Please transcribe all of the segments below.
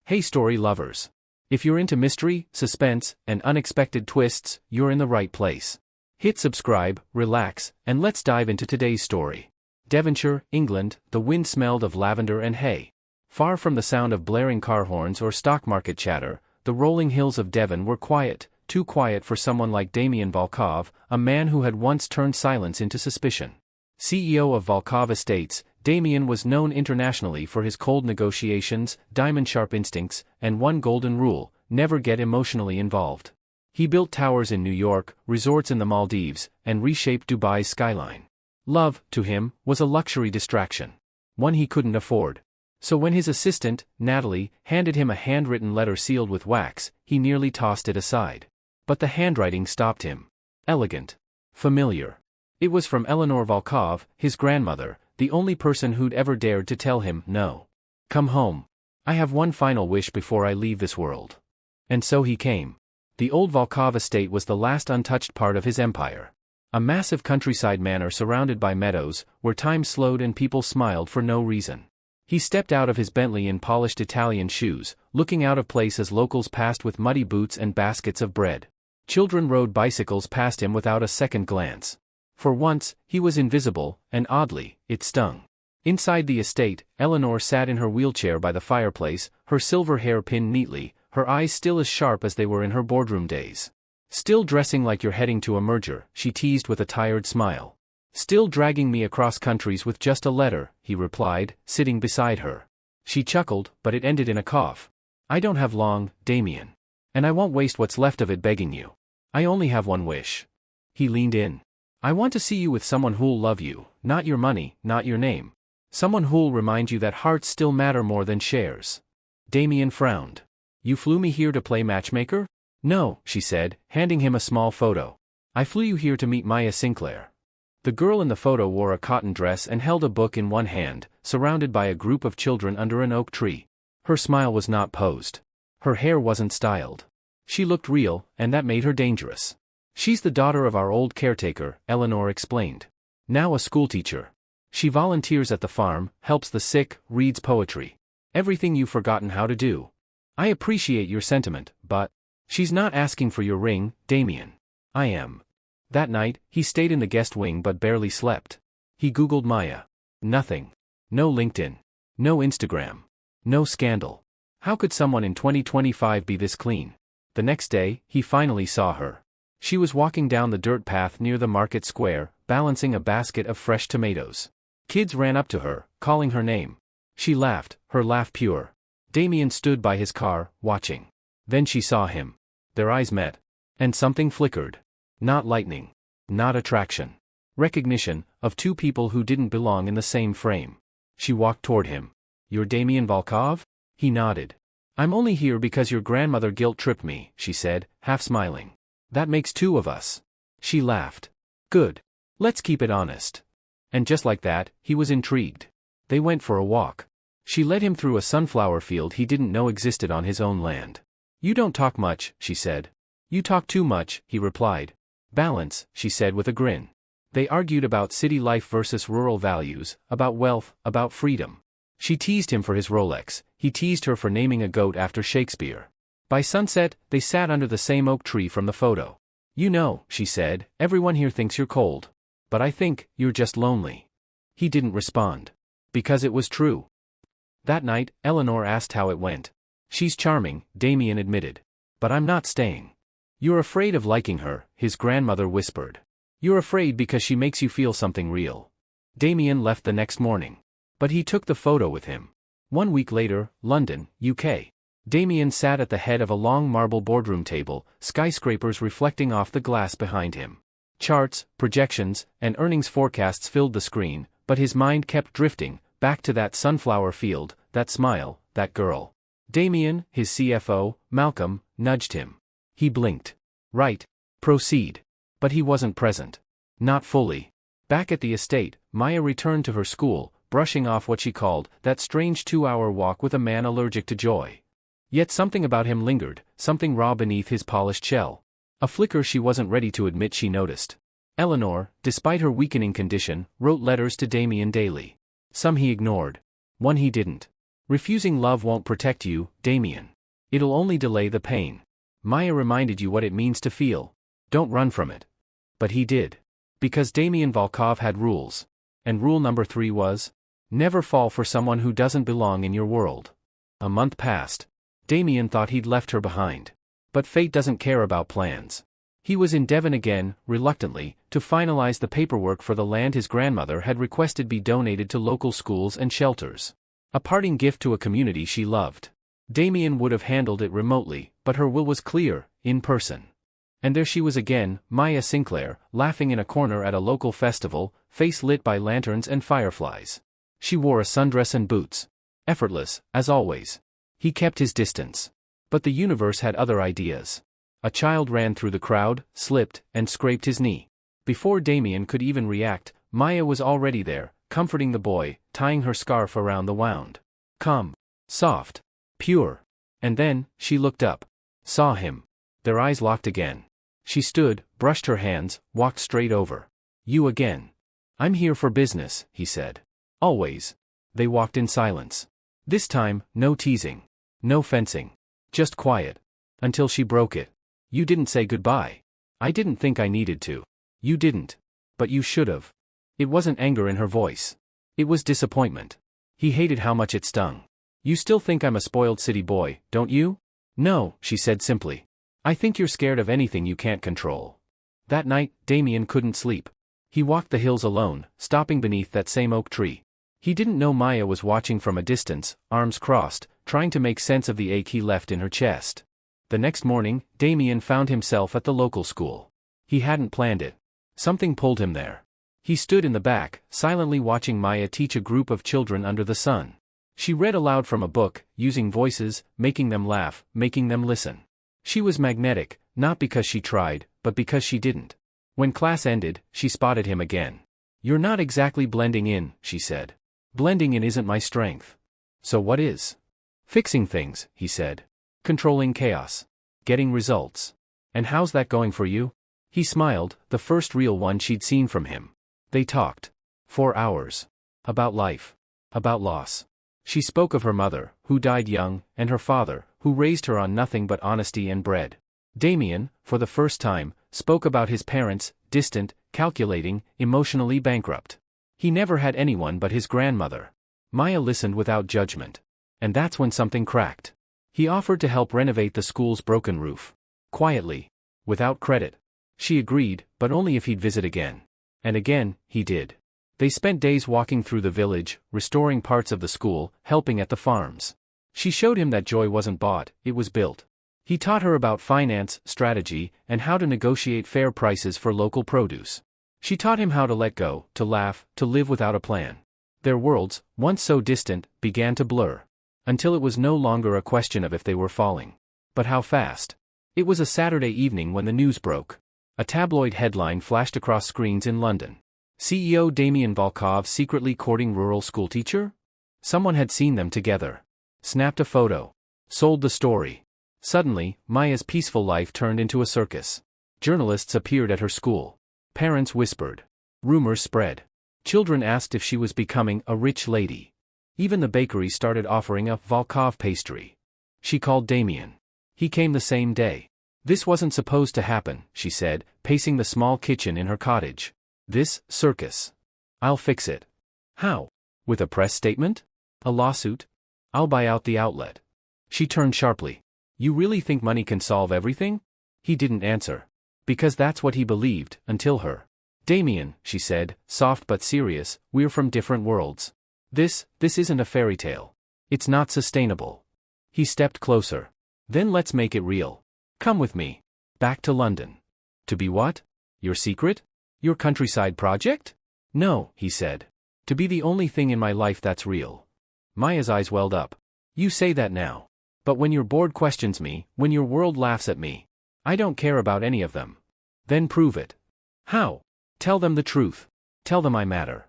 Hey story lovers. If you're into mystery, suspense, and unexpected twists, you're in the right place. Hit subscribe, relax, and let's dive into today's story. Devonshire, England, the wind smelled of lavender and hay. Far from the sound of blaring car horns or stock market chatter, the rolling hills of Devon were quiet, too quiet for someone like Damian Volkov, a man who had once turned silence into suspicion. CEO of Volkov Estates, Damian was known internationally for his cold negotiations, diamond-sharp instincts, and one golden rule: never get emotionally involved. He built towers in New York, resorts in the Maldives, and reshaped Dubai's skyline. Love, to him, was a luxury distraction. One he couldn't afford. So when his assistant, Natalie, handed him a handwritten letter sealed with wax, he nearly tossed it aside. But the handwriting stopped him. Elegant. Familiar. It was from Eleanor Volkov, his grandmother, the only person who'd ever dared to tell him no. Come home. I have one final wish before I leave this world. And so he came. The old Volkov estate was the last untouched part of his empire. A massive countryside manor surrounded by meadows, where time slowed and people smiled for no reason. He stepped out of his Bentley in polished Italian shoes, looking out of place as locals passed with muddy boots and baskets of bread. Children rode bicycles past him without a second glance. For once, he was invisible, and oddly, it stung. Inside the estate, Eleanor sat in her wheelchair by the fireplace, her silver hair pinned neatly, her eyes still as sharp as they were in her boardroom days. Still dressing like you're heading to a merger, she teased with a tired smile. Still dragging me across countries with just a letter, he replied, sitting beside her. She chuckled, but it ended in a cough. I don't have long, Damian. And I won't waste what's left of it begging you. I only have one wish. He leaned in. I want to see you with someone who'll love you, not your money, not your name. Someone who'll remind you that hearts still matter more than shares. Damian frowned. You flew me here to play matchmaker? No, she said, handing him a small photo. I flew you here to meet Maya Sinclair. The girl in the photo wore a cotton dress and held a book in one hand, surrounded by a group of children under an oak tree. Her smile was not posed. Her hair wasn't styled. She looked real, and that made her dangerous. She's the daughter of our old caretaker, Eleanor explained. Now a schoolteacher. She volunteers at the farm, helps the sick, reads poetry. Everything you've forgotten how to do. I appreciate your sentiment, but she's not asking for your ring, Damian. I am. That night, he stayed in the guest wing but barely slept. He Googled Maya. Nothing. No LinkedIn. No Instagram. No scandal. How could someone in 2025 be this clean? The next day, he finally saw her. She was walking down the dirt path near the market square, balancing a basket of fresh tomatoes. Kids ran up to her, calling her name. She laughed, her laugh pure. Damian stood by his car, watching. Then she saw him. Their eyes met. And something flickered. Not lightning. Not attraction. Recognition, of two people who didn't belong in the same frame. She walked toward him. You're Damian Volkov? He nodded. I'm only here because your grandmother guilt-tripped me, she said, half smiling. That makes two of us. She laughed. Good. Let's keep it honest. And just like that, he was intrigued. They went for a walk. She led him through a sunflower field he didn't know existed on his own land. You don't talk much, she said. You talk too much, he replied. Balance, she said with a grin. They argued about city life versus rural values, about wealth, about freedom. She teased him for his Rolex, he teased her for naming a goat after Shakespeare. By sunset, they sat under the same oak tree from the photo. You know, she said, everyone here thinks you're cold. But I think, you're just lonely. He didn't respond. Because it was true. That night, Eleanor asked how it went. She's charming, Damian admitted. But I'm not staying. You're afraid of liking her, his grandmother whispered. You're afraid because she makes you feel something real. Damian left the next morning. But he took the photo with him. 1 week later, London, UK. Damian sat at the head of a long marble boardroom table, skyscrapers reflecting off the glass behind him. Charts, projections, and earnings forecasts filled the screen, but his mind kept drifting, back to that sunflower field, that smile, that girl. Damian, his CFO, Malcolm, nudged him. He blinked. Right. Proceed. But he wasn't present. Not fully. Back at the estate, Maya returned to her school, brushing off what she called that strange 2-hour walk with a man allergic to joy. Yet something about him lingered, something raw beneath his polished shell. A flicker she wasn't ready to admit she noticed. Eleanor, despite her weakening condition, wrote letters to Damian daily. Some he ignored. One he didn't. Refusing love won't protect you, Damien. It'll only delay the pain. Maya reminded you what it means to feel. Don't run from it. But he did. Because Damien Volkov had rules. And rule number 3 was, never fall for someone who doesn't belong in your world. A month passed. Damien thought he'd left her behind. But fate doesn't care about plans. He was in Devon again, reluctantly, to finalize the paperwork for the land his grandmother had requested be donated to local schools and shelters. A parting gift to a community she loved. Damien would have handled it remotely, but her will was clear, in person. And there she was again, Maya Sinclair, laughing in a corner at a local festival, face lit by lanterns and fireflies. She wore a sundress and boots. Effortless, as always. He kept his distance. But the universe had other ideas. A child ran through the crowd, slipped, and scraped his knee. Before Damien could even react, Maya was already there, comforting the boy, tying her scarf around the wound. Calm. Soft. Pure. And then, she looked up. Saw him. Their eyes locked again. She stood, brushed her hands, walked straight over. You again. I'm here for business, he said. Always. They walked in silence. This time, no teasing. No fencing. Just quiet. Until she broke it. You didn't say goodbye. I didn't think I needed to. You didn't. But you should've. It wasn't anger in her voice. It was disappointment. He hated how much it stung. You still think I'm a spoiled city boy, don't you? No, she said simply. I think you're scared of anything you can't control. That night, Damien couldn't sleep. He walked the hills alone, stopping beneath that same oak tree. He didn't know Maya was watching from a distance, arms crossed, trying to make sense of the ache he left in her chest. The next morning, Damien found himself at the local school. He hadn't planned it. Something pulled him there. He stood in the back, silently watching Maya teach a group of children under the sun. She read aloud from a book, using voices, making them laugh, making them listen. She was magnetic, not because she tried, but because she didn't. When class ended, she spotted him again. You're not exactly blending in, she said. Blending in isn't my strength. So what is? Fixing things, he said. Controlling chaos. Getting results. And how's that going for you? He smiled, the first real one she'd seen from him. They talked. 4 hours. About life. About loss. She spoke of her mother, who died young, and her father, who raised her on nothing but honesty and bread. Damien, for the first time, spoke about his parents, distant, calculating, emotionally bankrupt. He never had anyone but his grandmother. Maya listened without judgment. And that's when something cracked. He offered to help renovate the school's broken roof. Quietly. Without credit. She agreed, but only if he'd visit again. And again, he did. They spent days walking through the village, restoring parts of the school, helping at the farms. She showed him that joy wasn't bought, it was built. He taught her about finance, strategy, and how to negotiate fair prices for local produce. She taught him how to let go, to laugh, to live without a plan. Their worlds, once so distant, began to blur. Until it was no longer a question of if they were falling. But how fast? It was a Saturday evening when the news broke. A tabloid headline flashed across screens in London. CEO Damien Volkov secretly courting rural schoolteacher? Someone had seen them together. Snapped a photo. Sold the story. Suddenly, Maya's peaceful life turned into a circus. Journalists appeared at her school. Parents whispered. Rumors spread. Children asked if she was becoming a rich lady. Even the bakery started offering a Volkov pastry. She called Damien. He came the same day. This wasn't supposed to happen, she said, pacing the small kitchen in her cottage. This circus. I'll fix it. How? With a press statement? A lawsuit? I'll buy out the outlet. She turned sharply. You really think money can solve everything? He didn't answer. Because that's what he believed, until her. Damien, she said, soft but serious, we're from different worlds. This isn't a fairy tale. It's not sustainable. He stepped closer. Then let's make it real. Come with me. Back to London. To be what? Your secret? Your countryside project? No, he said. To be the only thing in my life that's real. Maya's eyes welled up. You say that now. But when your board questions me, when your world laughs at me, I don't care about any of them. Then prove it. How? Tell them the truth. Tell them I matter.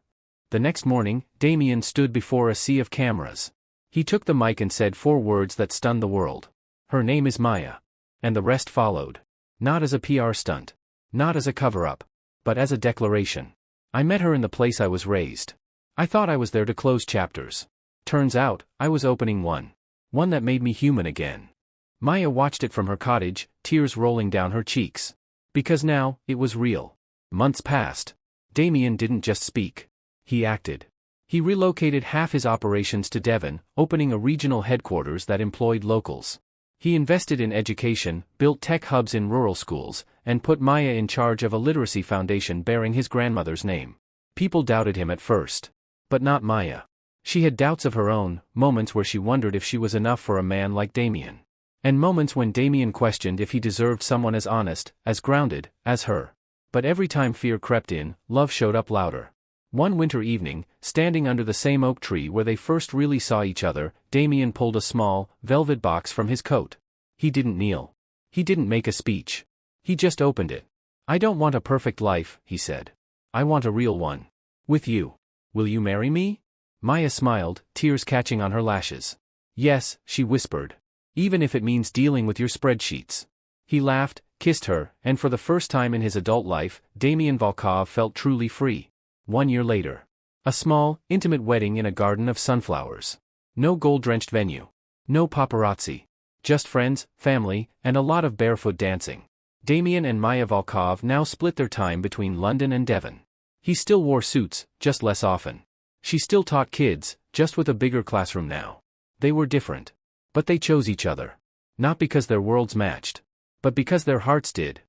The next morning, Damien stood before a sea of cameras. He took the mic and said 4 words that stunned the world. Her name is Maya. And the rest followed. Not as a PR stunt. Not as a cover-up. But as a declaration. I met her in the place I was raised. I thought I was there to close chapters. Turns out, I was opening one. One that made me human again. Maya watched it from her cottage, tears rolling down her cheeks. Because now, it was real. Months passed. Damien didn't just speak. He acted. He relocated half his operations to Devon, opening a regional headquarters that employed locals. He invested in education, built tech hubs in rural schools, and put Maya in charge of a literacy foundation bearing his grandmother's name. People doubted him at first. But not Maya. She had doubts of her own, moments where she wondered if she was enough for a man like Damien. And moments when Damien questioned if he deserved someone as honest, as grounded, as her. But every time fear crept in, love showed up louder. One winter evening, standing under the same oak tree where they first really saw each other, Damien pulled a small, velvet box from his coat. He didn't kneel. He didn't make a speech. He just opened it. "I don't want a perfect life," he said. "I want a real one. With you. Will you marry me?" Maya smiled, tears catching on her lashes. "Yes," she whispered. "Even if it means dealing with your spreadsheets." He laughed, kissed her, and for the first time in his adult life, Damien Volkov felt truly free. 1 year later. A small, intimate wedding in a garden of sunflowers. No gold-drenched venue. No paparazzi. Just friends, family, and a lot of barefoot dancing. Damien and Maya Volkov now split their time between London and Devon. He still wore suits, just less often. She still taught kids, just with a bigger classroom now. They were different. But they chose each other. Not because their worlds matched. But because their hearts did.